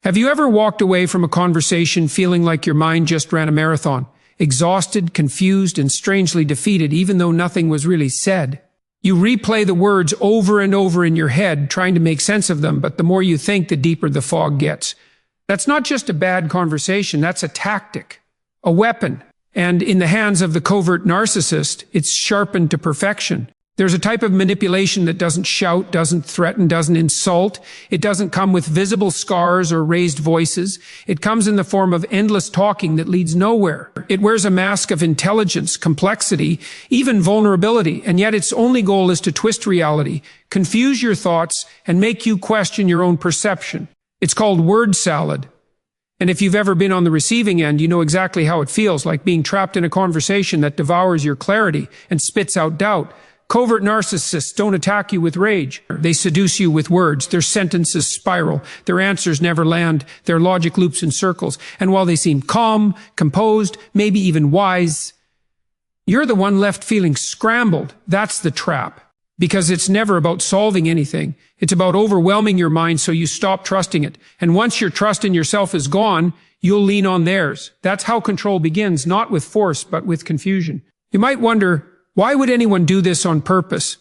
Have you ever walked away from a conversation feeling like your mind just ran a marathon, exhausted, confused, and strangely defeated, even though nothing was really said? You replay the words over and over in your head, trying to make sense of them, but the more you think, the deeper the fog gets. That's not just a bad conversation, that's a tactic, a weapon. And in the hands of the covert narcissist, it's sharpened to perfection. There's a type of manipulation that doesn't shout, doesn't threaten, doesn't insult. It doesn't come with visible scars or raised voices. It comes in the form of endless talking that leads nowhere. It wears a mask of intelligence, complexity, even vulnerability, and yet its only goal is to twist reality, confuse your thoughts, and make you question your own perception. It's called word salad. And if you've ever been on the receiving end, you know exactly how it feels, like being trapped in a conversation that devours your clarity and spits out doubt. Covert narcissists don't attack you with rage. They seduce you with words. Their sentences spiral. Their answers never land. Their logic loops in circles. And while they seem calm, composed, maybe even wise, you're the one left feeling scrambled. That's the trap. Because it's never about solving anything. It's about overwhelming your mind so you stop trusting it. And once your trust in yourself is gone, you'll lean on theirs. That's how control begins, not with force, but with confusion. You might wonder, why would anyone do this on purpose?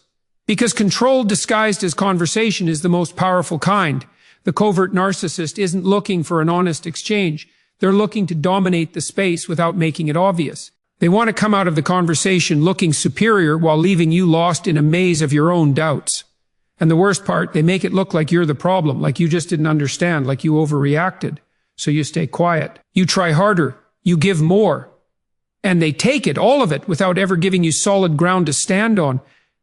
Because control disguised as conversation is the most powerful kind. The covert narcissist isn't looking for an honest exchange. They're looking to dominate the space without making it obvious. They want to come out of the conversation looking superior while leaving you lost in a maze of your own doubts. And the worst part, they make it look like you're the problem, like you just didn't understand, like you overreacted. So you stay quiet. You try harder. You give more. And they take it, all of it, without ever giving you solid ground to stand on.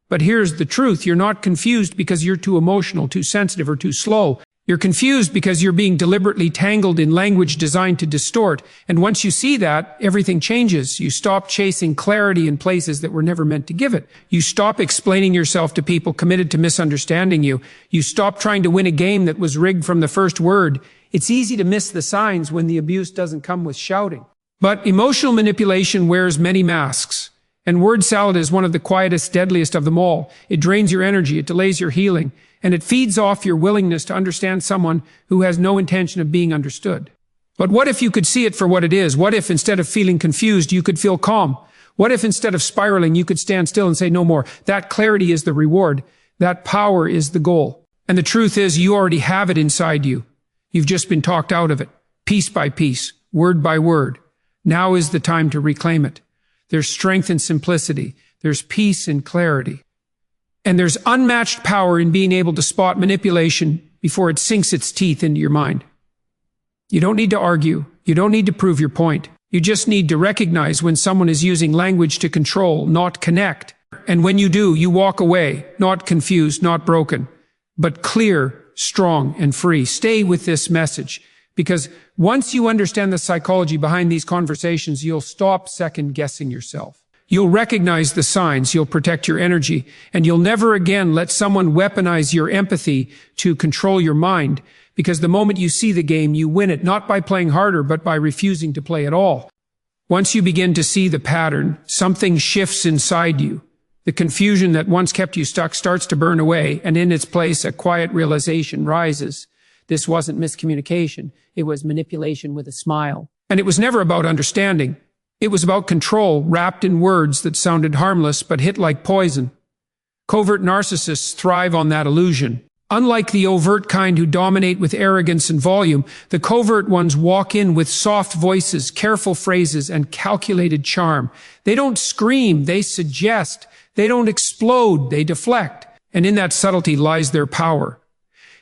But here's the truth. You're not confused because you're too emotional, too sensitive, or too slow. You're confused because you're being deliberately tangled in language designed to distort. And once you see that, everything changes. You stop chasing clarity in places that were never meant to give it. You stop explaining yourself to people committed to misunderstanding you. You stop trying to win a game that was rigged from the first word. It's easy to miss the signs when the abuse doesn't come with shouting. But emotional manipulation wears many masks. And word salad is one of the quietest, deadliest of them all. It drains your energy, it delays your healing, and it feeds off your willingness to understand someone who has no intention of being understood. But what if you could see it for what it is? What if instead of feeling confused, you could feel calm? What if instead of spiraling, you could stand still and say no more? That clarity is the reward. That power is the goal. And the truth is, you already have it inside you. You've just been talked out of it, piece by piece, word by word. Now is the time to reclaim it. There's strength in simplicity. There's peace in clarity. And there's unmatched power in being able to spot manipulation before it sinks its teeth into your mind. You don't need to argue. You don't need to prove your point. You just need to recognize when someone is using language to control, not connect. And when you do, you walk away, not confused, not broken, but clear, strong, and free. Stay with this message. Because once you understand the psychology behind these conversations, you'll stop second-guessing yourself. You'll recognize the signs, you'll protect your energy, and you'll never again let someone weaponize your empathy to control your mind, because the moment you see the game, you win it, not by playing harder, but by refusing to play at all. Once you begin to see the pattern, something shifts inside you. The confusion that once kept you stuck starts to burn away, and in its place, a quiet realization rises. This wasn't miscommunication. It was manipulation with a smile. And it was never about understanding. It was about control wrapped in words that sounded harmless but hit like poison. Covert narcissists thrive on that illusion. Unlike the overt kind who dominate with arrogance and volume, the covert ones walk in with soft voices, careful phrases, and calculated charm. They don't scream, they suggest. They don't explode, they deflect. And in that subtlety lies their power.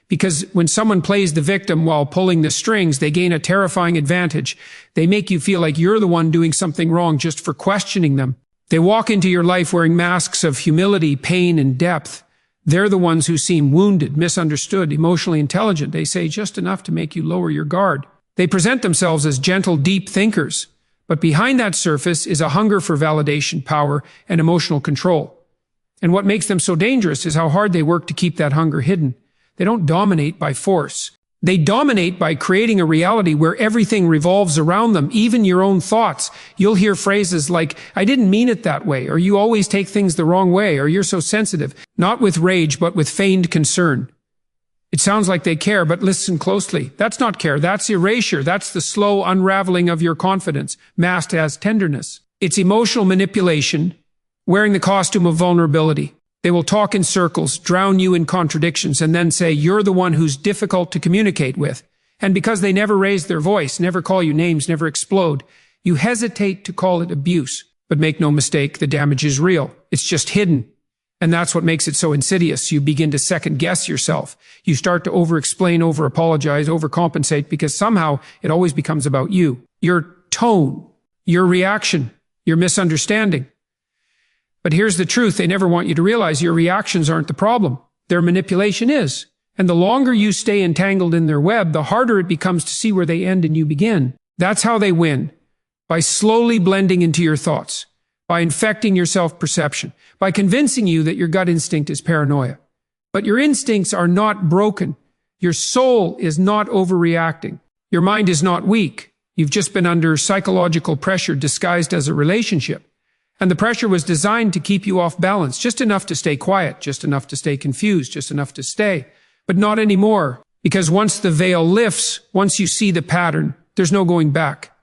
Because when someone plays the victim while pulling the strings, they gain a terrifying advantage. They make you feel like you're the one doing something wrong just for questioning them. They walk into your life wearing masks of humility, pain, and depth. They're the ones who seem wounded, misunderstood, emotionally intelligent. They say just enough to make you lower your guard. They present themselves as gentle, deep thinkers. But behind that surface is a hunger for validation, power, and emotional control. And what makes them so dangerous is how hard they work to keep that hunger hidden. They don't dominate by force. They dominate by creating a reality where everything revolves around them, even your own thoughts. You'll hear phrases like, "I didn't mean it that way," or "You always take things the wrong way," or "You're so sensitive," not with rage, but with feigned concern. It sounds like they care, but listen closely. That's not care. That's erasure. That's the slow unraveling of your confidence, masked as tenderness. It's emotional manipulation, wearing the costume of vulnerability. They will talk in circles, drown you in contradictions, and then say you're the one who's difficult to communicate with. And because they never raise their voice, never call you names, never explode, you hesitate to call it abuse. But make no mistake, the damage is real. It's just hidden. And that's what makes it so insidious. You begin to second-guess yourself. You start to over-explain, over-apologize, overcompensate, because somehow it always becomes about you. Your tone, your reaction, your misunderstanding. But here's the truth. They never want you to realize your reactions aren't the problem. Their manipulation is. And the longer you stay entangled in their web, the harder it becomes to see where they end and you begin. That's how they win. By slowly blending into your thoughts. By infecting your self-perception, by convincing you that your gut instinct is paranoia. But your instincts are not broken. Your soul is not overreacting. Your mind is not weak. You've just been under psychological pressure disguised as a relationship. And the pressure was designed to keep you off balance, just enough to stay quiet, just enough to stay confused, just enough to stay. But not anymore, because once the veil lifts, once you see the pattern, there's no going back.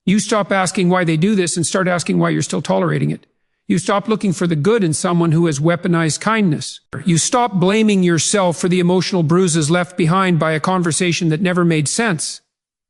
You stop asking why they do this and start asking why you're still tolerating it. You stop looking for the good in someone who has weaponized kindness. You stop blaming yourself for the emotional bruises left behind by a conversation that never made sense.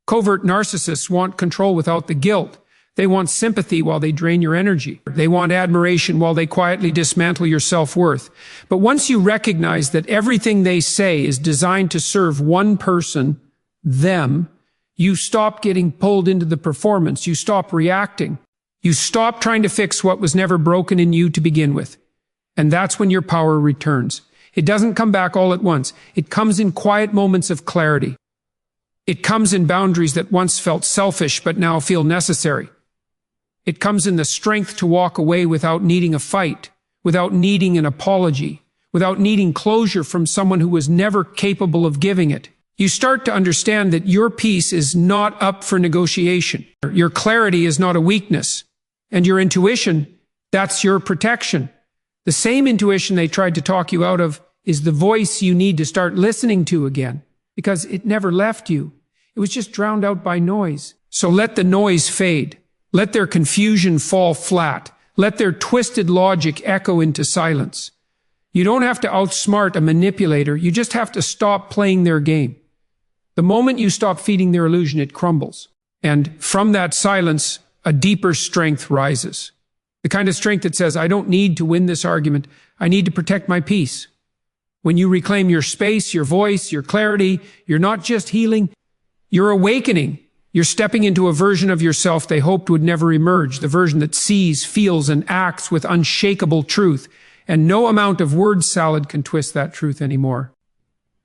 Covert narcissists want control without the guilt. They want sympathy while they drain your energy. They want admiration while they quietly dismantle your self-worth. But once you recognize that everything they say is designed to serve one person, them, you stop getting pulled into the performance. You stop reacting. You stop trying to fix what was never broken in you to begin with. And that's when your power returns. It doesn't come back all at once. It comes in quiet moments of clarity. It comes in boundaries that once felt selfish but now feel necessary. It comes in the strength to walk away without needing a fight, without needing an apology, without needing closure from someone who was never capable of giving it. You start to understand that your peace is not up for negotiation. Your clarity is not a weakness. And your intuition, that's your protection. The same intuition they tried to talk you out of is the voice you need to start listening to again, because it never left you. It was just drowned out by noise. So let the noise fade. Let their confusion fall flat. Let their twisted logic echo into silence. You don't have to outsmart a manipulator. You just have to stop playing their game. The moment you stop feeding their illusion, it crumbles. And from that silence, a deeper strength rises. The kind of strength that says, I don't need to win this argument. I need to protect my peace. When you reclaim your space, your voice, your clarity, you're not just healing, you're awakening. You're stepping into a version of yourself they hoped would never emerge, the version that sees, feels, and acts with unshakable truth. And no amount of word salad can twist that truth anymore.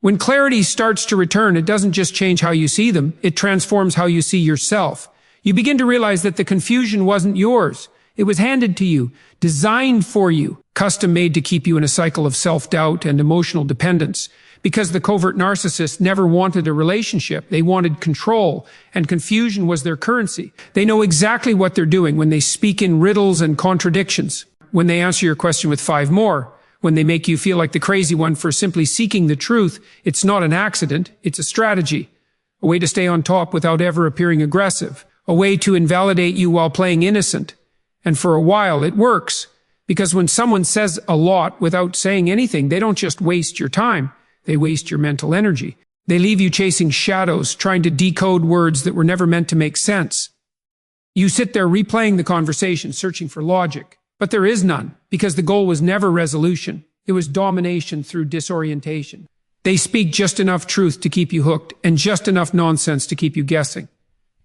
When clarity starts to return, it doesn't just change how you see them, it transforms how you see yourself. You begin to realize that the confusion wasn't yours. It was handed to you, designed for you, custom made to keep you in a cycle of self-doubt and emotional dependence. Because the covert narcissist never wanted a relationship, they wanted control, and confusion was their currency. They know exactly what they're doing when they speak in riddles and contradictions, when they answer your question with 5 more. When they make you feel like the crazy one for simply seeking the truth. It's not an accident, it's a strategy. A way to stay on top without ever appearing aggressive. A way to invalidate you while playing innocent. And for a while, it works. Because when someone says a lot without saying anything, they don't just waste your time. They waste your mental energy. They leave you chasing shadows, trying to decode words that were never meant to make sense. You sit there replaying the conversation, searching for logic. But there is none, because the goal was never resolution. It was domination through disorientation. They speak just enough truth to keep you hooked, and just enough nonsense to keep you guessing.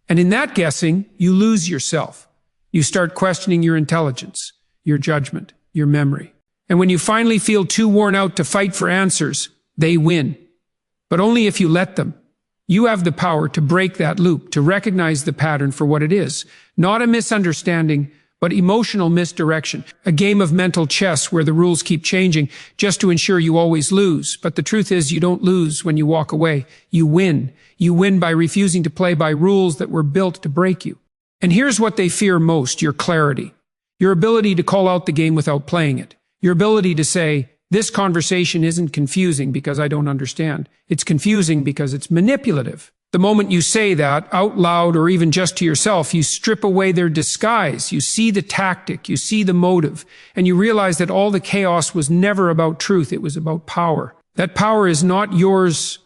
And in that guessing, you lose yourself. You start questioning your intelligence, your judgment, your memory. And when you finally feel too worn out to fight for answers, they win. But only if you let them. You have the power to break that loop, to recognize the pattern for what it is. Not a misunderstanding, but emotional misdirection, a game of mental chess where the rules keep changing just to ensure you always lose. But the truth is you don't lose when you walk away. You win. You win by refusing to play by rules that were built to break you. And here's what they fear most, your clarity. Your ability to call out the game without playing it. Your ability to say, This conversation isn't confusing because I don't understand. It's confusing because it's manipulative. The moment you say that, out loud or even just to yourself, you strip away their disguise. You see the tactic, you see the motive, and you realize that all the chaos was never about truth, it was about power. That power is not yours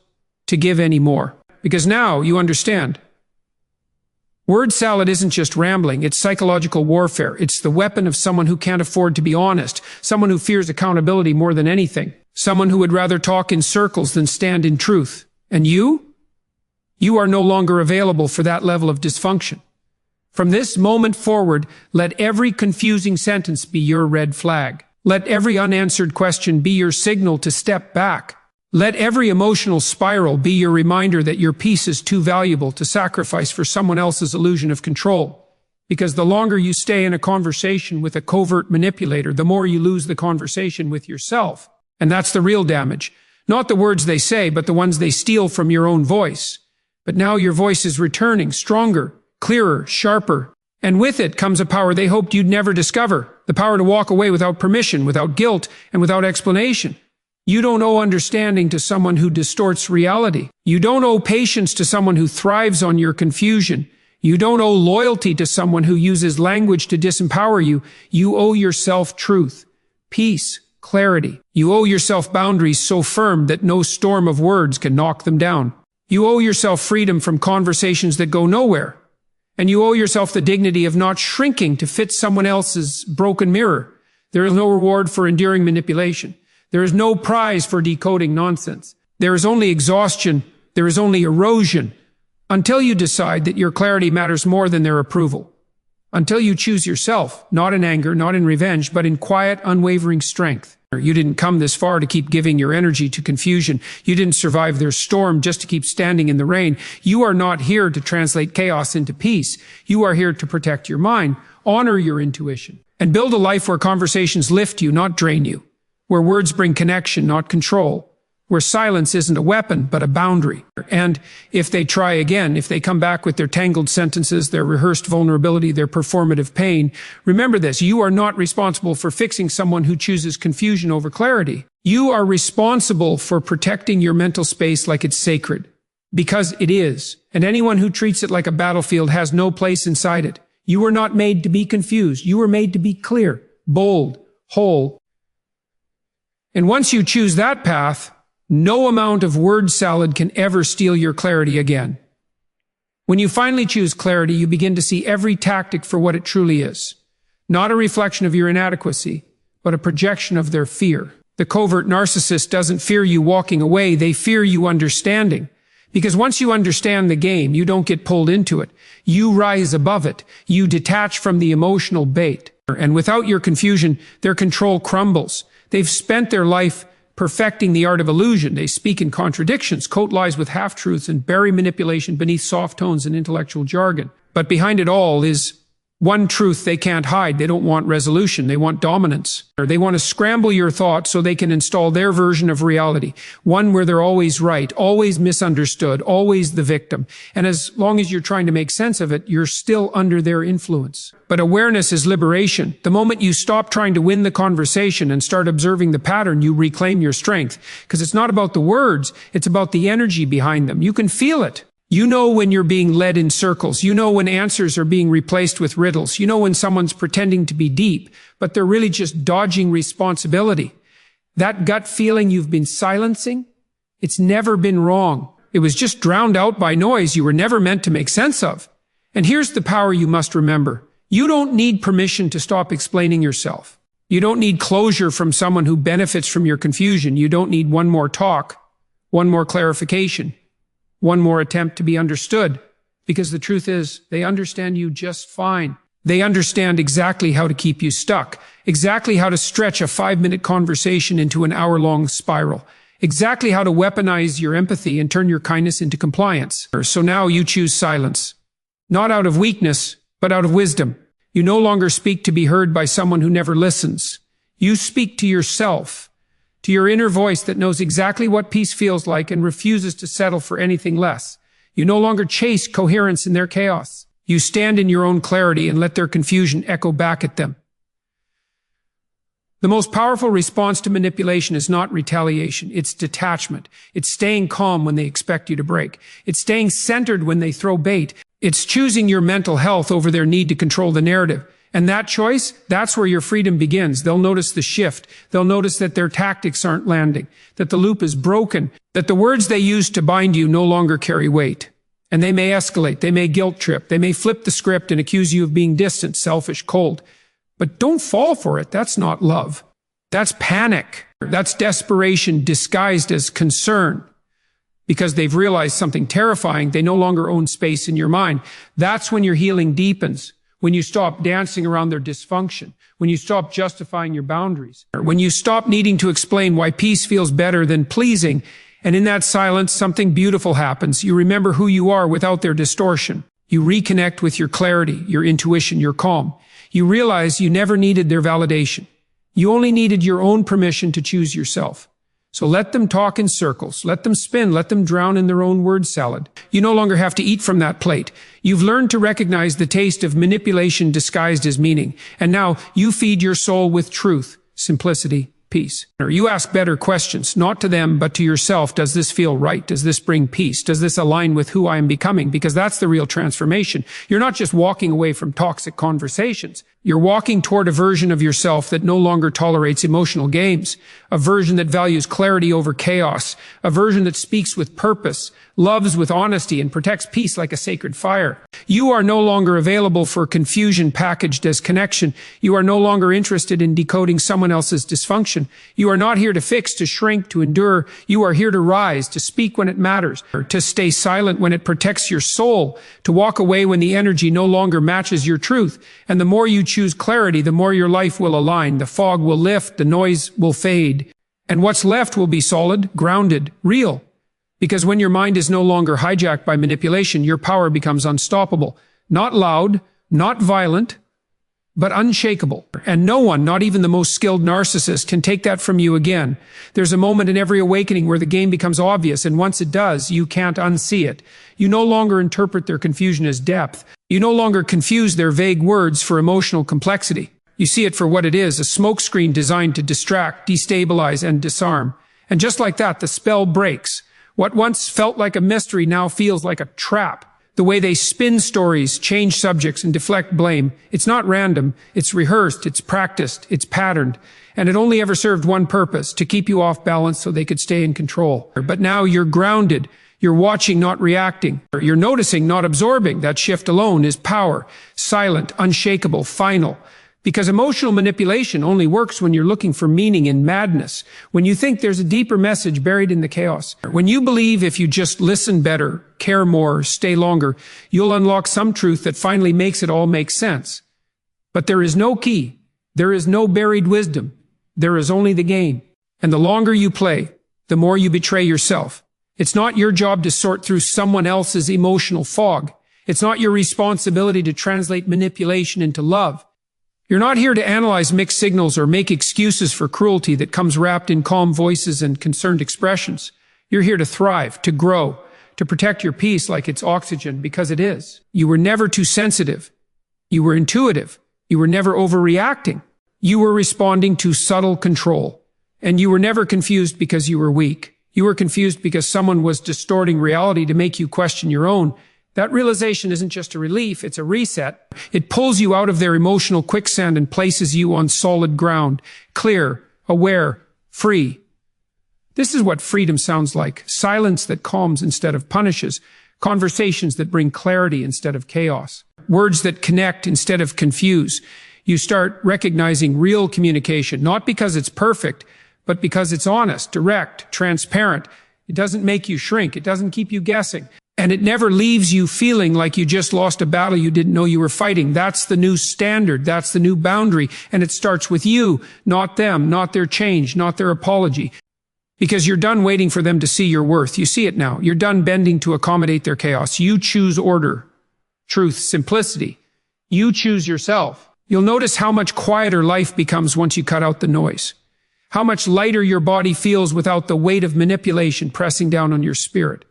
to give anymore, because now you understand. Word salad isn't just rambling, it's psychological warfare. It's the weapon of someone who can't afford to be honest, someone who fears accountability more than anything, someone who would rather talk in circles than stand in truth. And you? You are no longer available for that level of dysfunction. From this moment forward, let every confusing sentence be your red flag. Let every unanswered question be your signal to step back. Let every emotional spiral be your reminder that your peace is too valuable to sacrifice for someone else's illusion of control. Because the longer you stay in a conversation with a covert manipulator, the more you lose the conversation with yourself. And that's the real damage. Not the words they say, but the ones they steal from your own voice. But now your voice is returning, stronger, clearer, sharper. And with it comes a power they hoped you'd never discover. The power to walk away without permission, without guilt, and without explanation. You don't owe understanding to someone who distorts reality. You don't owe patience to someone who thrives on your confusion. You don't owe loyalty to someone who uses language to disempower you. You owe yourself truth, peace, clarity. You owe yourself boundaries so firm that no storm of words can knock them down. You owe yourself freedom from conversations that go nowhere. And you owe yourself the dignity of not shrinking to fit someone else's broken mirror. There is no reward for enduring manipulation. There is no prize for decoding nonsense. There is only exhaustion. There is only erosion. Until you decide that your clarity matters more than their approval. Until you choose yourself, not in anger, not in revenge, but in quiet, unwavering strength. You didn't come this far to keep giving your energy to confusion. You didn't survive their storm just to keep standing in the rain. You are not here to translate chaos into peace. You are here to protect your mind, honor your intuition, and build a life where conversations lift you, not drain you, where words bring connection, not control, where silence isn't a weapon, but a boundary. And if they try again, if they come back with their tangled sentences, their rehearsed vulnerability, their performative pain, remember this, you are not responsible for fixing someone who chooses confusion over clarity. You are responsible for protecting your mental space like it's sacred, because it is. And anyone who treats it like a battlefield has no place inside it. You were not made to be confused. You were made to be clear, bold, whole. And once you choose that path, no amount of word salad can ever steal your clarity again. When you finally choose clarity, you begin to see every tactic for what it truly is. Not a reflection of your inadequacy, but a projection of their fear. The covert narcissist doesn't fear you walking away, they fear you understanding. Because once you understand the game, you don't get pulled into it. You rise above it. You detach from the emotional bait. And without your confusion, their control crumbles. They've spent their life perfecting the art of illusion. They speak in contradictions, coat lies with half-truths, and bury manipulation beneath soft tones and intellectual jargon. But behind it all is one truth they can't hide. They don't want resolution. They want dominance. They want to scramble your thoughts so they can install their version of reality. One where they're always right, always misunderstood, always the victim. And as long as you're trying to make sense of it, you're still under their influence. But awareness is liberation. The moment you stop trying to win the conversation and start observing the pattern, you reclaim your strength. Because it's not about the words, it's about the energy behind them. You can feel it. You know when you're being led in circles. You know when answers are being replaced with riddles. You know when someone's pretending to be deep, but they're really just dodging responsibility. That gut feeling you've been silencing, it's never been wrong. It was just drowned out by noise you were never meant to make sense of. And here's the power you must remember. You don't need permission to stop explaining yourself. You don't need closure from someone who benefits from your confusion. You don't need one more talk, one more clarification, one more attempt to be understood, because the truth is, they understand you just fine. They understand exactly how to keep you stuck, exactly how to stretch a 5-minute conversation into an hour-long spiral, exactly how to weaponize your empathy and turn your kindness into compliance. So now you choose silence, not out of weakness, but out of wisdom. You no longer speak to be heard by someone who never listens. You speak to yourself, to your inner voice that knows exactly what peace feels like and refuses to settle for anything less. You no longer chase coherence in their chaos. You stand in your own clarity and let their confusion echo back at them. The most powerful response to manipulation is not retaliation. It's detachment. It's staying calm when they expect you to break. It's staying centered when they throw bait. It's choosing your mental health over their need to control the narrative. And that choice, that's where your freedom begins. They'll notice the shift. They'll notice that their tactics aren't landing, that the loop is broken, that the words they use to bind you no longer carry weight. And they may escalate. They may guilt trip. They may flip the script and accuse you of being distant, selfish, cold. But don't fall for it. That's not love. That's panic. That's desperation disguised as concern. Because they've realized something terrifying, they no longer own space in your mind. That's when your healing deepens. When you stop dancing around their dysfunction. When you stop justifying your boundaries. When you stop needing to explain why peace feels better than pleasing. And in that silence, something beautiful happens. You remember who you are without their distortion. You reconnect with your clarity, your intuition, your calm. You realize you never needed their validation. You only needed your own permission to choose yourself. So let them talk in circles. Let them spin. Let them drown in their own word salad. You no longer have to eat from that plate. You've learned to recognize the taste of manipulation disguised as meaning. And now you feed your soul with truth, simplicity, peace. You ask better questions, not to them, but to yourself. Does this feel right? Does this bring peace? Does this align with who I am becoming? Because that's the real transformation. You're not just walking away from toxic conversations. You're walking toward a version of yourself that no longer tolerates emotional games, a version that values clarity over chaos, a version that speaks with purpose, loves with honesty, and protects peace like a sacred fire. You are no longer available for confusion packaged as connection. You are no longer interested in decoding someone else's dysfunction. You are not here to fix, to shrink, to endure. You are here to rise, to speak when it matters, to stay silent when it protects your soul, to walk away when the energy no longer matches your truth. And the more you choose clarity, the more your life will align. The fog will lift, the noise will fade, and what's left will be solid, grounded, real. Because when your mind is no longer hijacked by manipulation, your power becomes unstoppable. Not loud, not violent, but unshakable. And no one, not even the most skilled narcissist, can take that from you again. There's a moment in every awakening where the game becomes obvious, and once it does, you can't unsee it. You no longer interpret their confusion as depth. You no longer confuse their vague words for emotional complexity. You see it for what it is, a smokescreen designed to distract, destabilize, and disarm. And just like that, the spell breaks. What once felt like a mystery now feels like a trap. The way they spin stories, change subjects, and deflect blame. It's not random. It's rehearsed. It's practiced. It's patterned. And it only ever served one purpose, to keep you off balance so they could stay in control. But now you're grounded. You're watching, not reacting. You're noticing, not absorbing. That shift alone is power. Silent, unshakable, final. Because emotional manipulation only works when you're looking for meaning in madness, when you think there's a deeper message buried in the chaos, when you believe if you just listen better, care more, stay longer, you'll unlock some truth that finally makes it all make sense. But there is no key. There is no buried wisdom. There is only the game. And the longer you play, the more you betray yourself. It's not your job to sort through someone else's emotional fog. It's not your responsibility to translate manipulation into love. You're not here to analyze mixed signals or make excuses for cruelty that comes wrapped in calm voices and concerned expressions. You're here to thrive, to grow, to protect your peace like it's oxygen, because it is. You were never too sensitive. You were intuitive. You were never overreacting. You were responding to subtle control. And you were never confused because you were weak. You were confused because someone was distorting reality to make you question your own. That realization isn't just a relief, it's a reset. It pulls you out of their emotional quicksand and places you on solid ground, clear, aware, free. This is what freedom sounds like. Silence that calms instead of punishes. Conversations that bring clarity instead of chaos. Words that connect instead of confuse. You start recognizing real communication, not because it's perfect, but because it's honest, direct, transparent. It doesn't make you shrink. It doesn't keep you guessing. And it never leaves you feeling like you just lost a battle you didn't know you were fighting. That's the new standard. That's the new boundary. And it starts with you, not them, not their change, not their apology. Because you're done waiting for them to see your worth. You see it now. You're done bending to accommodate their chaos. You choose order, truth, simplicity. You choose yourself. You'll notice how much quieter life becomes once you cut out the noise. How much lighter your body feels without the weight of manipulation pressing down on your spirit.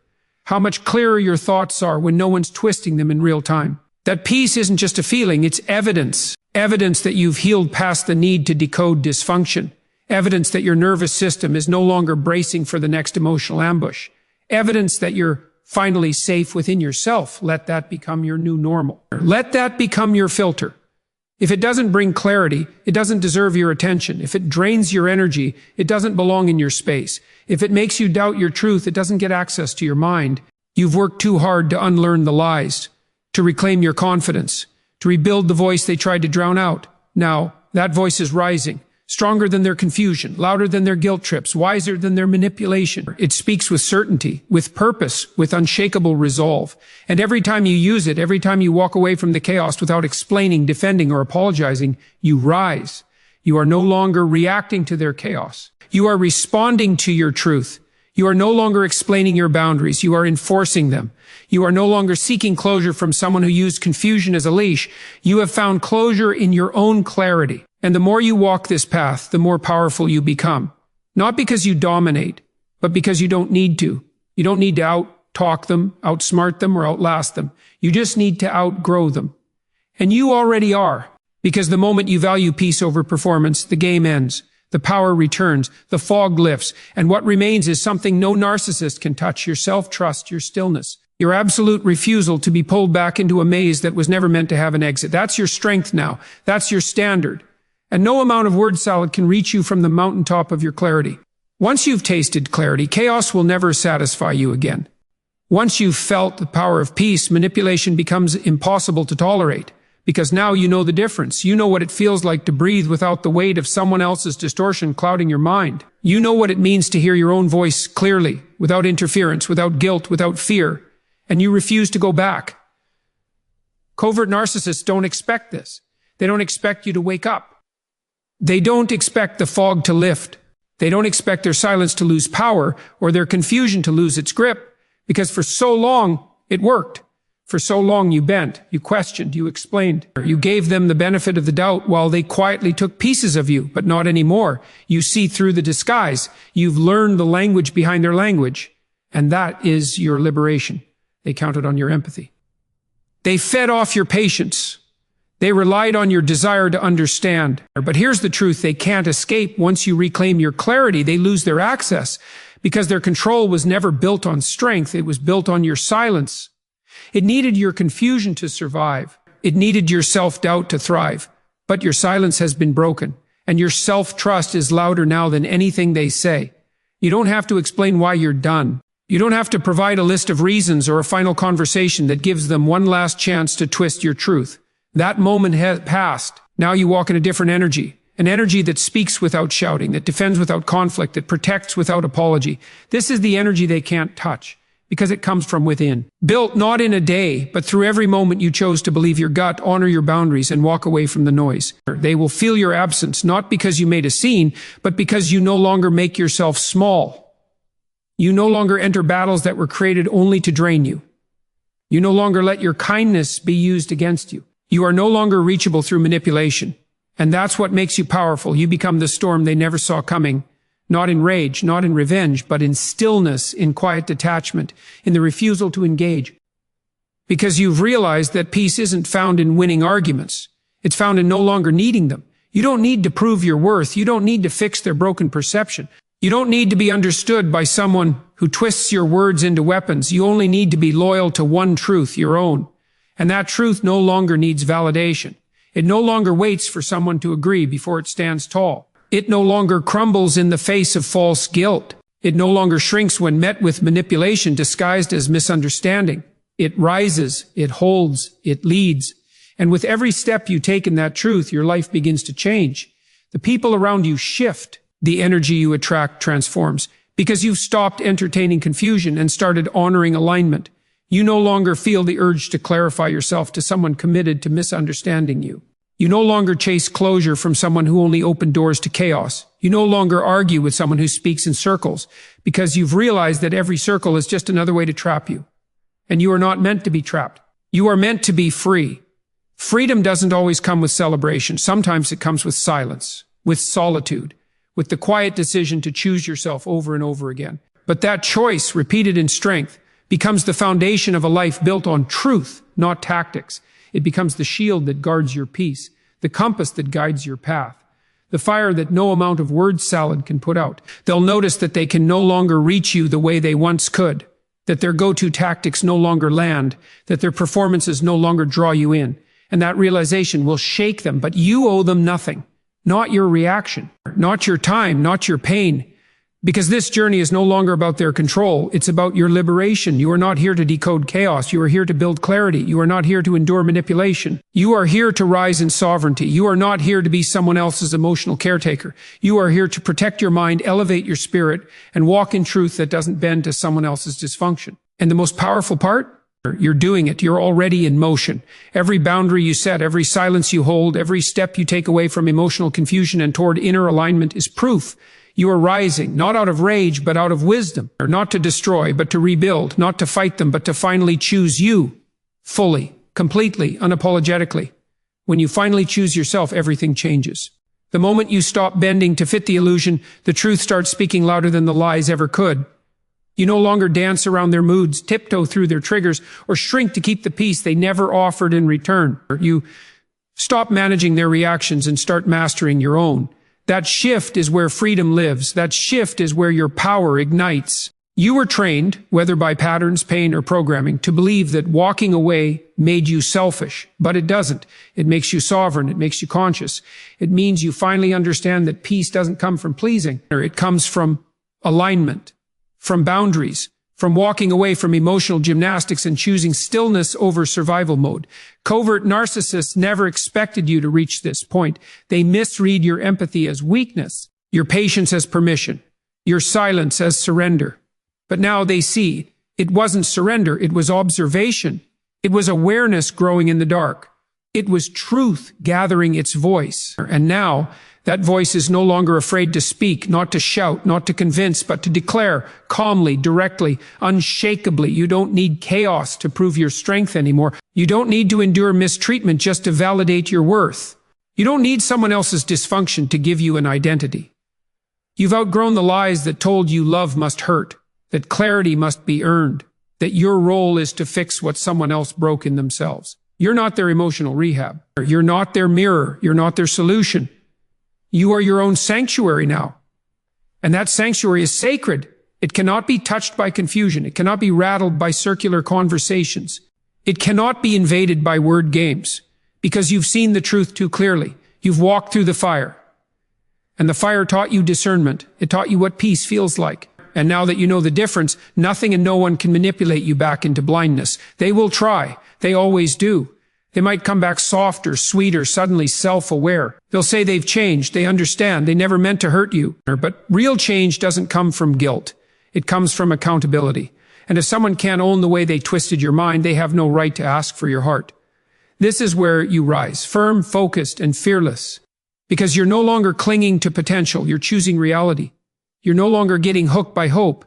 How much clearer your thoughts are when no one's twisting them in real time. That peace isn't just a feeling, it's evidence. Evidence that you've healed past the need to decode dysfunction. Evidence that your nervous system is no longer bracing for the next emotional ambush. Evidence that you're finally safe within yourself. Let that become your new normal. Let that become your filter. If it doesn't bring clarity, it doesn't deserve your attention. If it drains your energy, it doesn't belong in your space. If it makes you doubt your truth, it doesn't get access to your mind. You've worked too hard to unlearn the lies, to reclaim your confidence, to rebuild the voice they tried to drown out. Now, that voice is rising. Stronger than their confusion, louder than their guilt trips, wiser than their manipulation. It speaks with certainty, with purpose, with unshakable resolve. And every time you use it, every time you walk away from the chaos without explaining, defending, or apologizing, you rise. You are no longer reacting to their chaos. You are responding to your truth. You are no longer explaining your boundaries. You are enforcing them. You are no longer seeking closure from someone who used confusion as a leash. You have found closure in your own clarity. And the more you walk this path, the more powerful you become. Not because you dominate, but because you don't need to. You don't need to out-talk them, outsmart them, or outlast them. You just need to outgrow them. And you already are. Because the moment you value peace over performance, the game ends. The power returns. The fog lifts. And what remains is something no narcissist can touch: your self-trust, your stillness, your absolute refusal to be pulled back into a maze that was never meant to have an exit. That's your strength now. That's your standard. And no amount of word salad can reach you from the mountaintop of your clarity. Once you've tasted clarity, chaos will never satisfy you again. Once you've felt the power of peace, manipulation becomes impossible to tolerate. Because now you know the difference. You know what it feels like to breathe without the weight of someone else's distortion clouding your mind. You know what it means to hear your own voice clearly, without interference, without guilt, without fear. And you refuse to go back. Covert narcissists don't expect this. They don't expect you to wake up. They don't expect the fog to lift. They don't expect their silence to lose power or their confusion to lose its grip, because for so long it worked. For so long you bent, you questioned, you explained. You gave them the benefit of the doubt while they quietly took pieces of you, but not anymore. You see through the disguise. You've learned the language behind their language, and that is your liberation. They counted on your empathy. They fed off your patience. They relied on your desire to understand. But here's the truth: they can't escape. Once you reclaim your clarity, they lose their access, because their control was never built on strength. It was built on your silence. It needed your confusion to survive. It needed your self-doubt to thrive. But your silence has been broken, and your self-trust is louder now than anything they say. You don't have to explain why you're done. You don't have to provide a list of reasons or a final conversation that gives them one last chance to twist your truth. That moment has passed. Now you walk in a different energy. An energy that speaks without shouting, that defends without conflict, that protects without apology. This is the energy they can't touch, because it comes from within. Built not in a day, but through every moment you chose to believe your gut, honor your boundaries, and walk away from the noise. They will feel your absence, not because you made a scene, but because you no longer make yourself small. You no longer enter battles that were created only to drain you. You no longer let your kindness be used against you. You are no longer reachable through manipulation. And that's what makes you powerful. You become the storm they never saw coming. Not in rage, not in revenge, but in stillness, in quiet detachment, in the refusal to engage. Because you've realized that peace isn't found in winning arguments. It's found in no longer needing them. You don't need to prove your worth. You don't need to fix their broken perception. You don't need to be understood by someone who twists your words into weapons. You only need to be loyal to one truth, your own. And that truth no longer needs validation. It no longer waits for someone to agree before it stands tall. It no longer crumbles in the face of false guilt. It no longer shrinks when met with manipulation disguised as misunderstanding. It rises, it holds, it leads. And with every step you take in that truth, your life begins to change. The people around you shift. The energy you attract transforms, because you've stopped entertaining confusion and started honoring alignment. You no longer feel the urge to clarify yourself to someone committed to misunderstanding you. You no longer chase closure from someone who only opened doors to chaos. You no longer argue with someone who speaks in circles, because you've realized that every circle is just another way to trap you. And you are not meant to be trapped. You are meant to be free. Freedom doesn't always come with celebration. Sometimes it comes with silence, with solitude, with the quiet decision to choose yourself over and over again. But that choice, repeated in strength, becomes the foundation of a life built on truth, not tactics. It becomes the shield that guards your peace, the compass that guides your path, the fire that no amount of word salad can put out. They'll notice that they can no longer reach you the way they once could, that their go-to tactics no longer land, that their performances no longer draw you in. And that realization will shake them, but you owe them nothing. Not your reaction, not your time, not your pain. Because this journey is no longer about their control, it's about your liberation. You are not here to decode chaos, you are here to build clarity. You are not here to endure manipulation. You are here to rise in sovereignty. You are not here to be someone else's emotional caretaker. You are here to protect your mind, elevate your spirit, and walk in truth that doesn't bend to someone else's dysfunction. And the most powerful part? You're doing it. You're already in motion. Every boundary you set, every silence you hold, every step you take away from emotional confusion and toward inner alignment is proof. You are rising, not out of rage, but out of wisdom. Or not to destroy, but to rebuild. Not to fight them, but to finally choose you. Fully, completely, unapologetically. When you finally choose yourself, everything changes. The moment you stop bending to fit the illusion, the truth starts speaking louder than the lies ever could. You no longer dance around their moods, tiptoe through their triggers, or shrink to keep the peace they never offered in return. You stop managing their reactions and start mastering your own. That shift is where freedom lives. That shift is where your power ignites. You were trained, whether by patterns, pain, or programming, to believe that walking away made you selfish, but it doesn't. It makes you sovereign. It makes you conscious. It means you finally understand that peace doesn't come from pleasing. It comes from alignment, from boundaries, from walking away from emotional gymnastics and choosing stillness over survival mode. Covert narcissists never expected you to reach this point. They misread your empathy as weakness, your patience as permission, your silence as surrender. But now they see it wasn't surrender, it was observation. It was awareness growing in the dark. It was truth gathering its voice. And now, that voice is no longer afraid to speak, not to shout, not to convince, but to declare calmly, directly, unshakably. You don't need chaos to prove your strength anymore. You don't need to endure mistreatment just to validate your worth. You don't need someone else's dysfunction to give you an identity. You've outgrown the lies that told you love must hurt, that clarity must be earned, that your role is to fix what someone else broke in themselves. You're not their emotional rehab. You're not their mirror. You're not their solution. You are your own sanctuary now. And that sanctuary is sacred. It cannot be touched by confusion. It cannot be rattled by circular conversations. It cannot be invaded by word games, because you've seen the truth too clearly. You've walked through the fire. And the fire taught you discernment. It taught you what peace feels like. And now that you know the difference, nothing and no one can manipulate you back into blindness. They will try. They always do. They might come back softer, sweeter, suddenly self-aware. They'll say they've changed, they understand, they never meant to hurt you. But real change doesn't come from guilt. It comes from accountability. And if someone can't own the way they twisted your mind, they have no right to ask for your heart. This is where you rise, firm, focused, and fearless. Because you're no longer clinging to potential, you're choosing reality. You're no longer getting hooked by hope.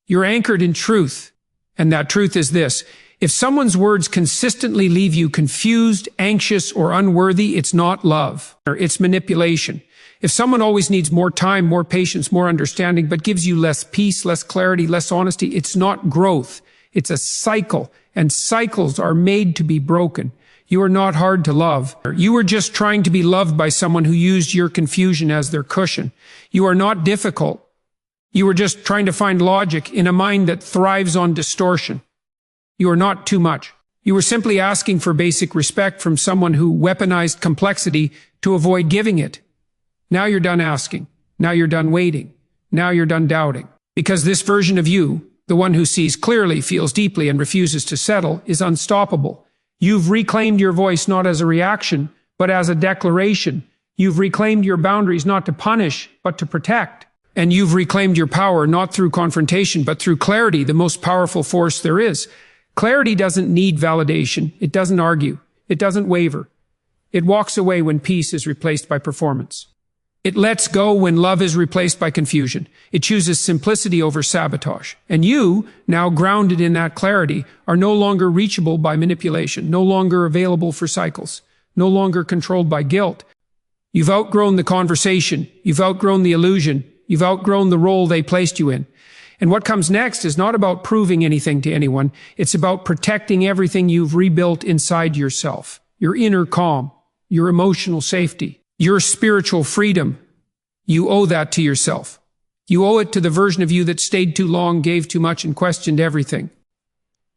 You're anchored in truth. And that truth is this: if someone's words consistently leave you confused, anxious, or unworthy, it's not love, or it's manipulation. If someone always needs more time, more patience, more understanding, but gives you less peace, less clarity, less honesty, it's not growth. It's a cycle, and cycles are made to be broken. You are not hard to love. You are just trying to be loved by someone who used your confusion as their cushion. You are not difficult. You are just trying to find logic in a mind that thrives on distortion. You are not too much. You were simply asking for basic respect from someone who weaponized complexity to avoid giving it. Now you're done asking. Now you're done waiting. Now you're done doubting. Because this version of you, the one who sees clearly, feels deeply, and refuses to settle, is unstoppable. You've reclaimed your voice not as a reaction, but as a declaration. You've reclaimed your boundaries not to punish, but to protect. And you've reclaimed your power not through confrontation, but through clarity, the most powerful force there is. Clarity doesn't need validation. It doesn't argue. It doesn't waver. It walks away when peace is replaced by performance. It lets go when love is replaced by confusion. It chooses simplicity over sabotage. And you, now grounded in that clarity, are no longer reachable by manipulation, no longer available for cycles, no longer controlled by guilt. You've outgrown the conversation. You've outgrown the illusion. You've outgrown the role they placed you in. And what comes next is not about proving anything to anyone. It's about protecting everything you've rebuilt inside yourself. Your inner calm, your emotional safety, your spiritual freedom. You owe that to yourself. You owe it to the version of you that stayed too long, gave too much, and questioned everything.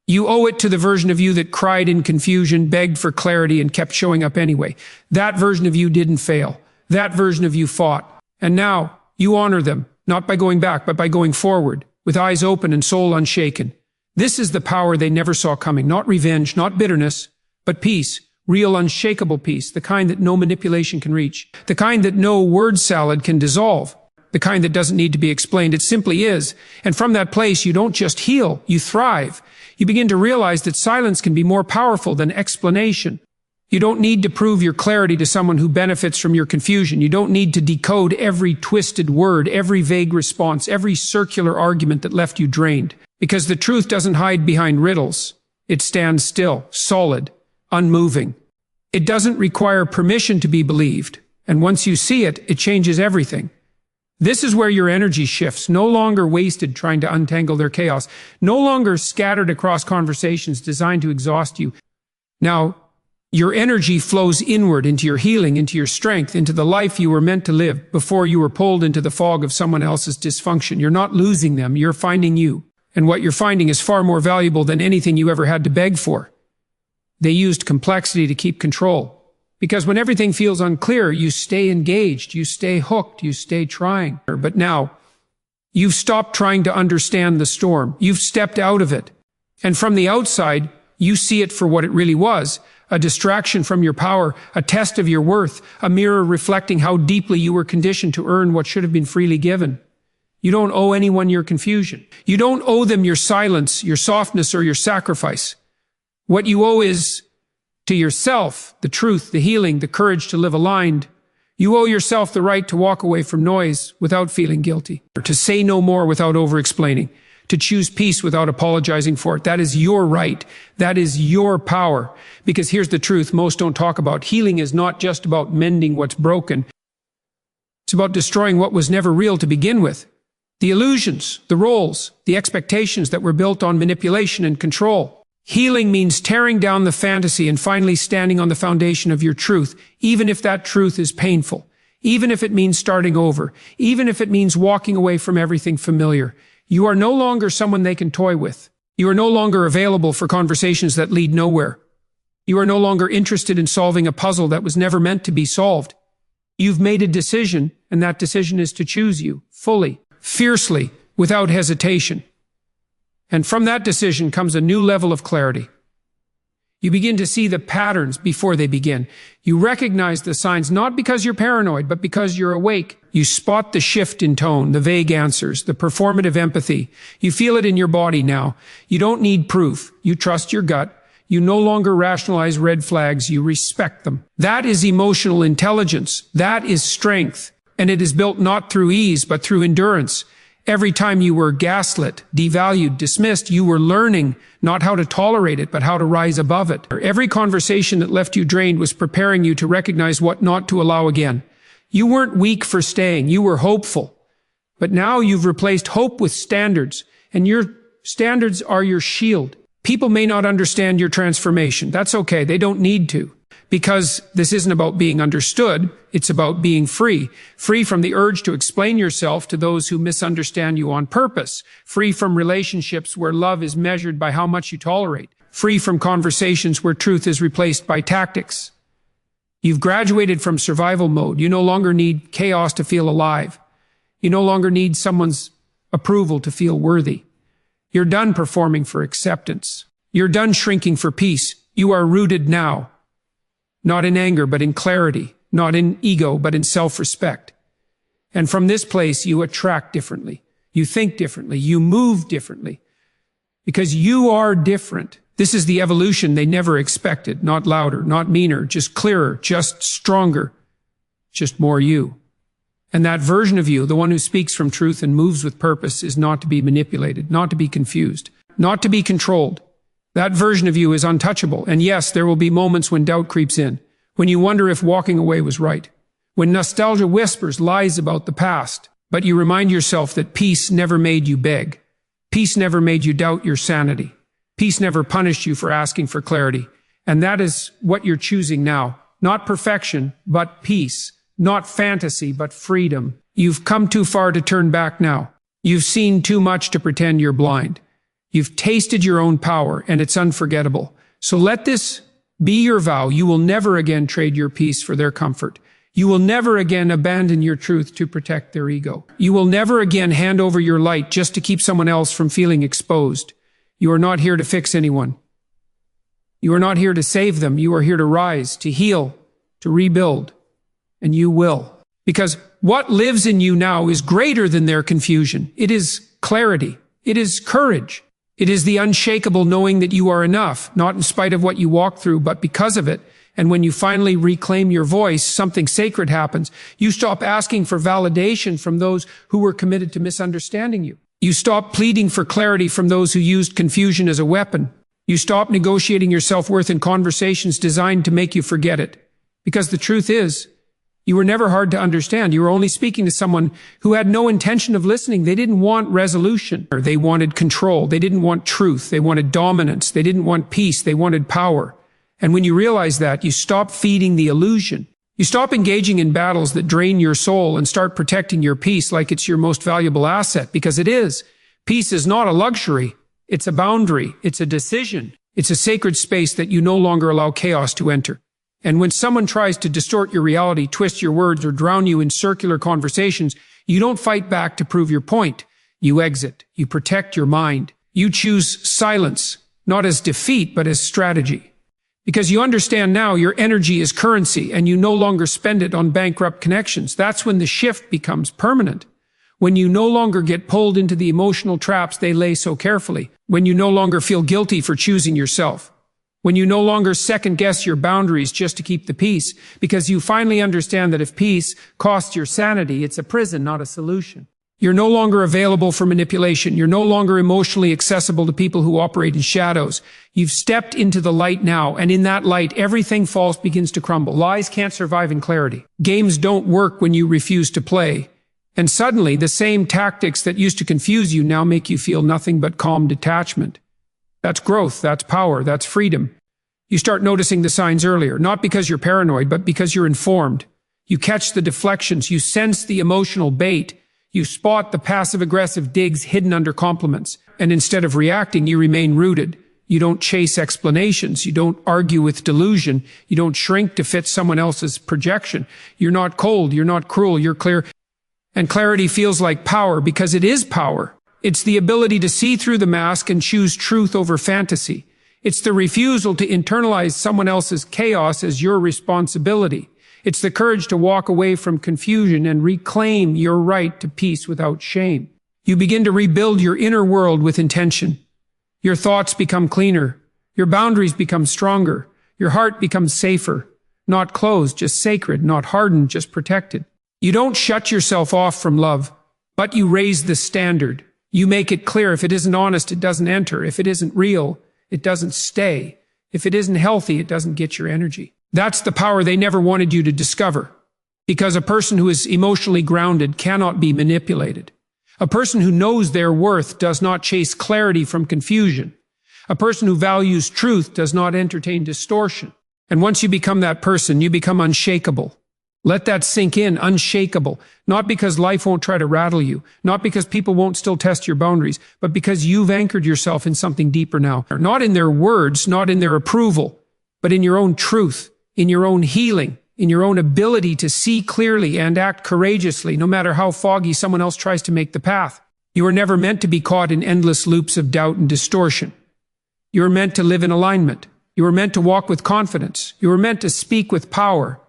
You owe it to the version of you that cried in confusion, begged for clarity, and kept showing up anyway. That version of you didn't fail. That version of you fought. And now, you honor them, not by going back, but by going forward, with eyes open and soul unshaken. This is the power they never saw coming. Not revenge, not bitterness, but peace. Real unshakable peace, the kind that no manipulation can reach. The kind that no word salad can dissolve. The kind that doesn't need to be explained. It simply is. And from that place, you don't just heal, you thrive. You begin to realize that silence can be more powerful than explanation. You don't need to prove your clarity to someone who benefits from your confusion. You don't need to decode every twisted word, every vague response, every circular argument that left you drained. Because the truth doesn't hide behind riddles. It stands still, solid, unmoving. It doesn't require permission to be believed. And once you see it, it changes everything. This is where your energy shifts, no longer wasted trying to untangle their chaos, no longer scattered across conversations designed to exhaust you. Now, your energy flows inward into your healing, into your strength, into the life you were meant to live before you were pulled into the fog of someone else's dysfunction. You're not losing them, you're finding you. And what you're finding is far more valuable than anything you ever had to beg for. They used complexity to keep control. Because when everything feels unclear, you stay engaged, you stay hooked, you stay trying. But now, you've stopped trying to understand the storm. You've stepped out of it. And from the outside, you see it for what it really was. A distraction from your power, a test of your worth, a mirror reflecting how deeply you were conditioned to earn what should have been freely given. You don't owe anyone your confusion. You don't owe them your silence, your softness, or your sacrifice. What you owe is to yourself, the truth, the healing, the courage to live aligned. You owe yourself the right to walk away from noise without feeling guilty, to say no more without over-explaining, to choose peace without apologizing for it. That is your right. That is your power. Because here's the truth most don't talk about. Healing is not just about mending what's broken. It's about destroying what was never real to begin with. The illusions, the roles, the expectations that were built on manipulation and control. Healing means tearing down the fantasy and finally standing on the foundation of your truth, even if that truth is painful, even if it means starting over, even if it means walking away from everything familiar. You are no longer someone they can toy with. You are no longer available for conversations that lead nowhere. You are no longer interested in solving a puzzle that was never meant to be solved. You've made a decision, and that decision is to choose you, fully, fiercely, without hesitation. And from that decision comes a new level of clarity. You begin to see the patterns before they begin. You recognize the signs not because you're paranoid, but because you're awake. You spot the shift in tone, the vague answers, the performative empathy. You feel it in your body now. You don't need proof. You trust your gut. You no longer rationalize red flags. You respect them. That is emotional intelligence. That is strength. And it is built not through ease, but through endurance. Every time you were gaslit, devalued, dismissed, you were learning not how to tolerate it, but how to rise above it. Every conversation that left you drained was preparing you to recognize what not to allow again. You weren't weak for staying, you were hopeful. But now you've replaced hope with standards, and your standards are your shield. People may not understand your transformation. That's okay, they don't need to. Because this isn't about being understood, it's about being free. Free from the urge to explain yourself to those who misunderstand you on purpose. Free from relationships where love is measured by how much you tolerate. Free from conversations where truth is replaced by tactics. You've graduated from survival mode. You no longer need chaos to feel alive. You no longer need someone's approval to feel worthy. You're done performing for acceptance. You're done shrinking for peace. You are rooted now. Not in anger, but in clarity. Not in ego, but in self-respect. And from this place, you attract differently. You think differently. You move differently. Because you are different. This is the evolution they never expected. Not louder, not meaner, just clearer, just stronger, just more you. And that version of you, the one who speaks from truth and moves with purpose, is not to be manipulated, not to be confused, not to be controlled. That version of you is untouchable. And yes, there will be moments when doubt creeps in, when you wonder if walking away was right, when nostalgia whispers lies about the past, but you remind yourself that peace never made you beg. Peace never made you doubt your sanity. Peace never punished you for asking for clarity. And that is what you're choosing now. Not perfection, but peace. Not fantasy, but freedom. You've come too far to turn back now. You've seen too much to pretend you're blind. You've tasted your own power, and it's unforgettable. So let this be your vow. You will never again trade your peace for their comfort. You will never again abandon your truth to protect their ego. You will never again hand over your light just to keep someone else from feeling exposed. You are not here to fix anyone. You are not here to save them. You are here to rise, to heal, to rebuild. And you will. Because what lives in you now is greater than their confusion. It is clarity. It is courage. It is the unshakable knowing that you are enough, not in spite of what you walk through, but because of it. And when you finally reclaim your voice, something sacred happens. You stop asking for validation from those who were committed to misunderstanding you. You stop pleading for clarity from those who used confusion as a weapon. You stop negotiating your self-worth in conversations designed to make you forget it. Because the truth is, you were never hard to understand. You were only speaking to someone who had no intention of listening. They didn't want resolution. They wanted control. They didn't want truth. They wanted dominance. They didn't want peace. They wanted power. And when you realize that, you stop feeding the illusion. You stop engaging in battles that drain your soul and start protecting your peace like it's your most valuable asset, because it is. Peace is not a luxury. It's a boundary. It's a decision. It's a sacred space that you no longer allow chaos to enter. And when someone tries to distort your reality, twist your words, or drown you in circular conversations, you don't fight back to prove your point. You exit. You protect your mind. You choose silence, not as defeat, but as strategy. Because you understand now your energy is currency and you no longer spend it on bankrupt connections. That's when the shift becomes permanent. When you no longer get pulled into the emotional traps they lay so carefully. When you no longer feel guilty for choosing yourself. When you no longer second-guess your boundaries just to keep the peace, because you finally understand that if peace costs your sanity, it's a prison, not a solution. You're no longer available for manipulation. You're no longer emotionally accessible to people who operate in shadows. You've stepped into the light now, and in that light, everything false begins to crumble. Lies can't survive in clarity. Games don't work when you refuse to play. And suddenly, the same tactics that used to confuse you now make you feel nothing but calm detachment. That's growth, that's power, that's freedom. You start noticing the signs earlier, not because you're paranoid, but because you're informed. You catch the deflections, you sense the emotional bait, you spot the passive-aggressive digs hidden under compliments. And instead of reacting, you remain rooted. You don't chase explanations, you don't argue with delusion, you don't shrink to fit someone else's projection. You're not cold, you're not cruel, you're clear. And clarity feels like power because it is power. It's the ability to see through the mask and choose truth over fantasy. It's the refusal to internalize someone else's chaos as your responsibility. It's the courage to walk away from confusion and reclaim your right to peace without shame. You begin to rebuild your inner world with intention. Your thoughts become cleaner. Your boundaries become stronger. Your heart becomes safer. Not closed, just sacred. Not hardened, just protected. You don't shut yourself off from love, but you raise the standard. You make it clear if it isn't honest, it doesn't enter. If it isn't real, it doesn't stay. If it isn't healthy, it doesn't get your energy. That's the power they never wanted you to discover. Because a person who is emotionally grounded cannot be manipulated. A person who knows their worth does not chase clarity from confusion. A person who values truth does not entertain distortion. And once you become that person, you become unshakable. Let that sink in, unshakable. Not because life won't try to rattle you, not because people won't still test your boundaries, but because you've anchored yourself in something deeper now. Not in their words, not in their approval, but in your own truth, in your own healing, in your own ability to see clearly and act courageously, no matter how foggy someone else tries to make the path. You were never meant to be caught in endless loops of doubt and distortion. You were meant to live in alignment. You were meant to walk with confidence. You were meant to speak with power.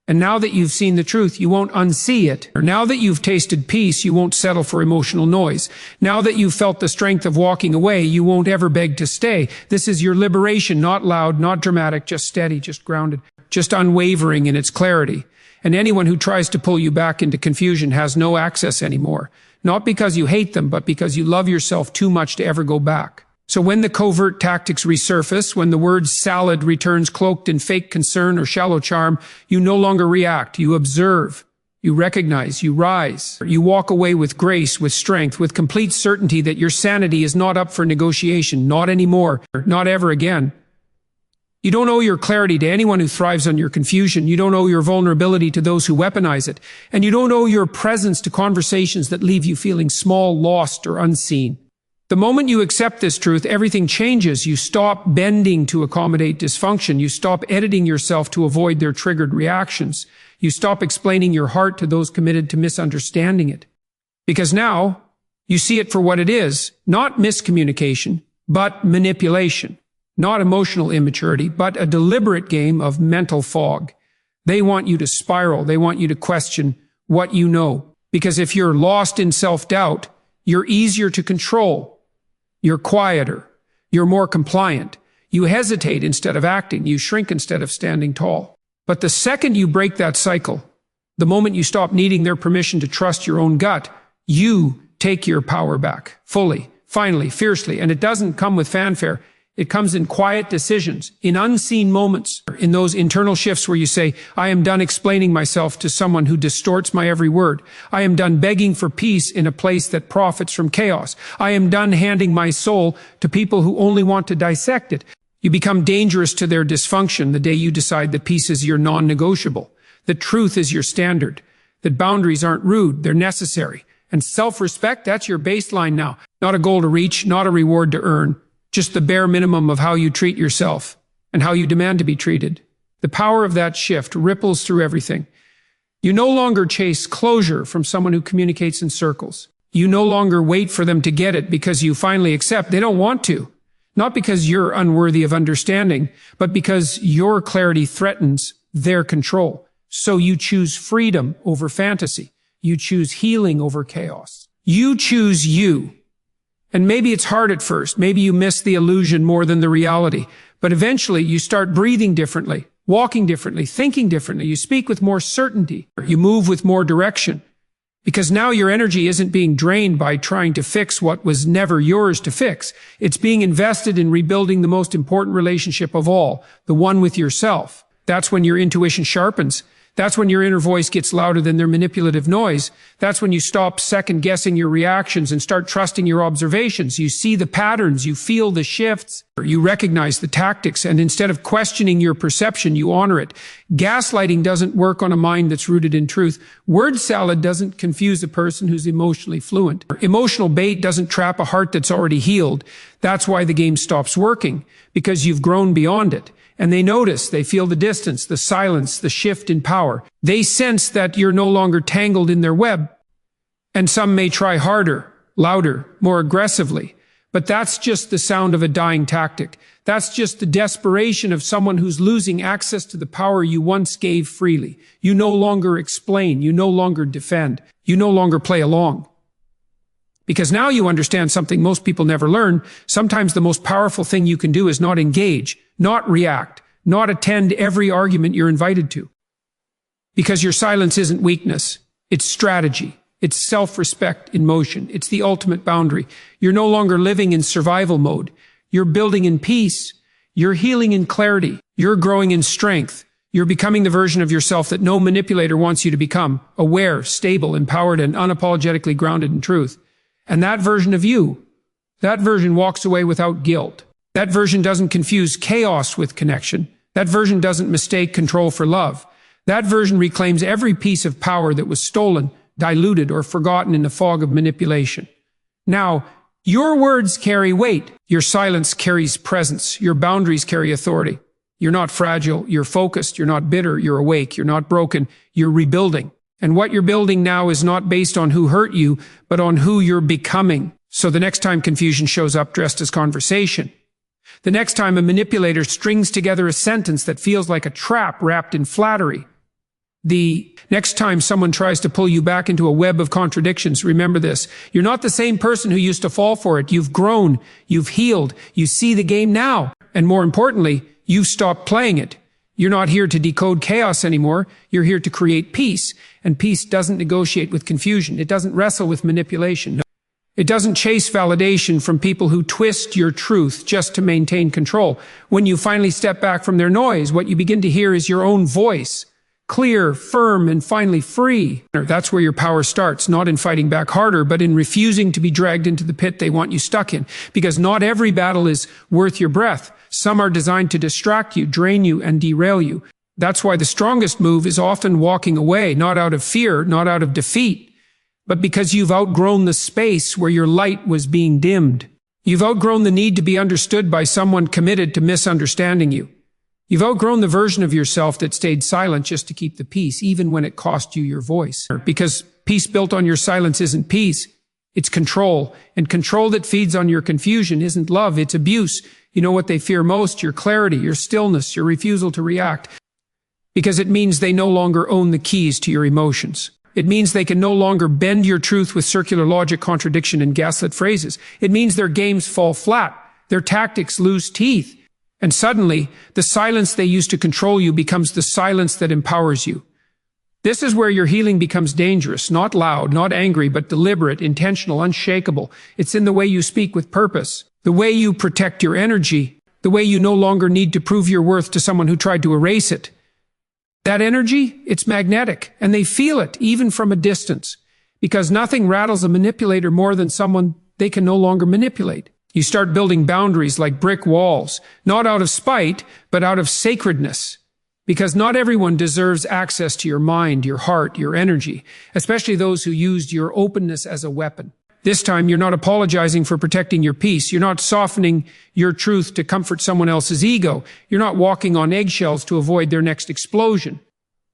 And now that you've seen the truth, you won't unsee it. Or now that you've tasted peace, you won't settle for emotional noise. Now that you've felt the strength of walking away, you won't ever beg to stay. This is your liberation, not loud, not dramatic, just steady, just grounded, just unwavering in its clarity. And anyone who tries to pull you back into confusion has no access anymore. Not because you hate them, but because you love yourself too much to ever go back. So when the covert tactics resurface, when the word salad returns cloaked in fake concern or shallow charm, you no longer react, you observe. You recognize, you rise, you walk away with grace, with strength, with complete certainty that your sanity is not up for negotiation, not anymore, not ever again. You don't owe your clarity to anyone who thrives on your confusion. You don't owe your vulnerability to those who weaponize it. And you don't owe your presence to conversations that leave you feeling small, lost, or unseen. The moment you accept this truth, everything changes. You stop bending to accommodate dysfunction. You stop editing yourself to avoid their triggered reactions. You stop explaining your heart to those committed to misunderstanding it. Because now, you see it for what it is, not miscommunication, but manipulation. Not emotional immaturity, but a deliberate game of mental fog. They want you to spiral. They want you to question what you know. Because if you're lost in self-doubt, you're easier to control. You're quieter. You're more compliant. You hesitate instead of acting. You shrink instead of standing tall. But the second you break that cycle, the moment you stop needing their permission to trust your own gut, you take your power back. Fully, finally, fiercely. And it doesn't come with fanfare. It comes in quiet decisions, in unseen moments, in those internal shifts where you say, I am done explaining myself to someone who distorts my every word. I am done begging for peace in a place that profits from chaos. I am done handing my soul to people who only want to dissect it. You become dangerous to their dysfunction the day you decide that peace is your non-negotiable, that truth is your standard, that boundaries aren't rude, they're necessary. And self-respect, that's your baseline now. Not a goal to reach, not a reward to earn. Just the bare minimum of how you treat yourself and how you demand to be treated. The power of that shift ripples through everything. You no longer chase closure from someone who communicates in circles. You no longer wait for them to get it because you finally accept they don't want to. Not because you're unworthy of understanding, but because your clarity threatens their control. So you choose freedom over fantasy. You choose healing over chaos. You choose you. And maybe it's hard at first. Maybe you miss the illusion more than the reality. But eventually you start breathing differently, walking differently, thinking differently. You speak with more certainty. You move with more direction. Because now your energy isn't being drained by trying to fix what was never yours to fix. It's being invested in rebuilding the most important relationship of all, the one with yourself. That's when your intuition sharpens. That's when your inner voice gets louder than their manipulative noise. That's when you stop second-guessing your reactions and start trusting your observations. You see the patterns, you feel the shifts, you recognize the tactics, and instead of questioning your perception, you honor it. Gaslighting doesn't work on a mind that's rooted in truth. Word salad doesn't confuse a person who's emotionally fluent. Emotional bait doesn't trap a heart that's already healed. That's why the game stops working, because you've grown beyond it. And they notice, they feel the distance, the silence, the shift in power. They sense that you're no longer tangled in their web. And some may try harder, louder, more aggressively. But that's just the sound of a dying tactic. That's just the desperation of someone who's losing access to the power you once gave freely. You no longer explain. You no longer defend. You no longer play along. Because now you understand something most people never learn. Sometimes the most powerful thing you can do is not engage, not react, not attend every argument you're invited to. Because your silence isn't weakness. It's strategy. It's self-respect in motion. It's the ultimate boundary. You're no longer living in survival mode. You're building in peace. You're healing in clarity. You're growing in strength. You're becoming the version of yourself that no manipulator wants you to become. Aware, stable, empowered, and unapologetically grounded in truth. And that version of you, that version walks away without guilt. That version doesn't confuse chaos with connection. That version doesn't mistake control for love. That version reclaims every piece of power that was stolen, diluted, or forgotten in the fog of manipulation. Now, your words carry weight. Your silence carries presence. Your boundaries carry authority. You're not fragile. You're focused. You're not bitter. You're awake. You're not broken. You're rebuilding. And what you're building now is not based on who hurt you, but on who you're becoming. So the next time confusion shows up dressed as conversation, the next time a manipulator strings together a sentence that feels like a trap wrapped in flattery, the next time someone tries to pull you back into a web of contradictions, remember this. You're not the same person who used to fall for it. You've grown. You've healed. You see the game now. And more importantly, you've stopped playing it. You're not here to decode chaos anymore. You're here to create peace. And peace doesn't negotiate with confusion. It doesn't wrestle with manipulation. It doesn't chase validation from people who twist your truth just to maintain control. When you finally step back from their noise, what you begin to hear is your own voice, clear, firm, and finally free. That's where your power starts, not in fighting back harder, but in refusing to be dragged into the pit they want you stuck in. Because not every battle is worth your breath. Some are designed to distract you, drain you, and derail you. That's why the strongest move is often walking away, not out of fear, not out of defeat, but because you've outgrown the space where your light was being dimmed. You've outgrown the need to be understood by someone committed to misunderstanding you. You've outgrown the version of yourself that stayed silent just to keep the peace, even when it cost you your voice. Because peace built on your silence isn't peace, it's control. And control that feeds on your confusion isn't love, it's abuse. You know what they fear most? Your clarity, your stillness, your refusal to react. Because it means they no longer own the keys to your emotions. It means they can no longer bend your truth with circular logic, contradiction, and gaslit phrases. It means their games fall flat, their tactics lose teeth. And suddenly, the silence they use to control you becomes the silence that empowers you. This is where your healing becomes dangerous, not loud, not angry, but deliberate, intentional, unshakable. It's in the way you speak with purpose, the way you protect your energy, the way you no longer need to prove your worth to someone who tried to erase it. That energy, it's magnetic, and they feel it, even from a distance, because nothing rattles a manipulator more than someone they can no longer manipulate. You start building boundaries like brick walls, not out of spite, but out of sacredness. Because not everyone deserves access to your mind, your heart, your energy, especially those who used your openness as a weapon. This time, you're not apologizing for protecting your peace. You're not softening your truth to comfort someone else's ego. You're not walking on eggshells to avoid their next explosion.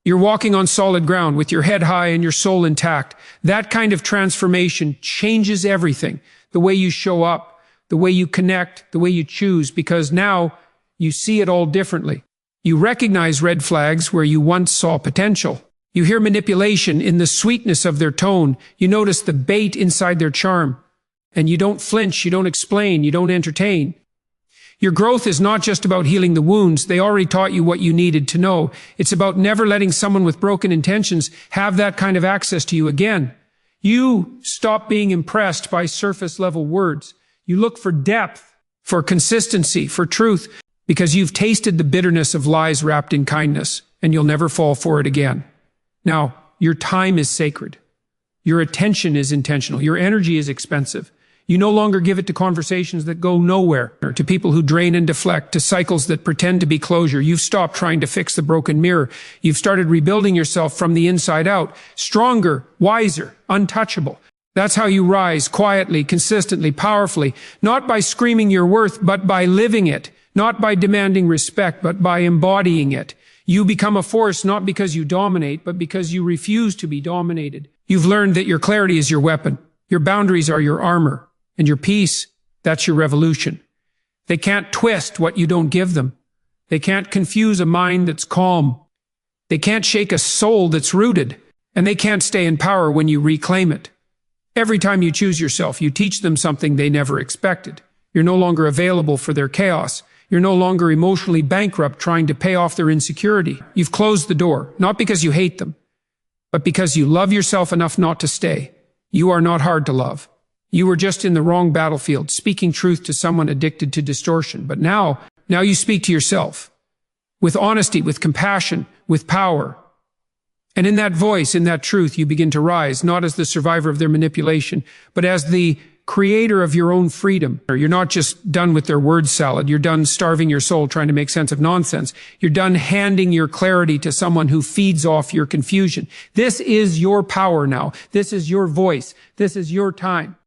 You're walking on solid ground with your head high and your soul intact. That kind of transformation changes everything. The way you show up, the way you connect, the way you choose, because now you see it all differently. You recognize red flags where you once saw potential. You hear manipulation in the sweetness of their tone. You notice the bait inside their charm. And you don't flinch, you don't explain, you don't entertain. Your growth is not just about healing the wounds. They already taught you what you needed to know. It's about never letting someone with broken intentions have that kind of access to you again. You stop being impressed by surface-level words. You look for depth, for consistency, for truth, because you've tasted the bitterness of lies wrapped in kindness, and you'll never fall for it again. Now, your time is sacred. Your attention is intentional. Your energy is expensive. You no longer give it to conversations that go nowhere, or to people who drain and deflect, to cycles that pretend to be closure. You've stopped trying to fix the broken mirror. You've started rebuilding yourself from the inside out, stronger, wiser, untouchable. That's how you rise quietly, consistently, powerfully, not by screaming your worth, but by living it, not by demanding respect, but by embodying it. You become a force not because you dominate, but because you refuse to be dominated. You've learned that your clarity is your weapon. Your boundaries are your armor. And your peace, that's your revolution. They can't twist what you don't give them. They can't confuse a mind that's calm. They can't shake a soul that's rooted. And they can't stay in power when you reclaim it. Every time you choose yourself, you teach them something they never expected. You're no longer available for their chaos. You're no longer emotionally bankrupt trying to pay off their insecurity. You've closed the door, not because you hate them, but because you love yourself enough not to stay. You are not hard to love. You were just in the wrong battlefield, speaking truth to someone addicted to distortion. But now you speak to yourself with honesty, with compassion, with power. And in that voice, in that truth, you begin to rise, not as the survivor of their manipulation, but as the creator of your own freedom. You're not just done with their word salad. You're done starving your soul trying to make sense of nonsense. You're done handing your clarity to someone who feeds off your confusion. This is your power now. This is your voice. This is your time.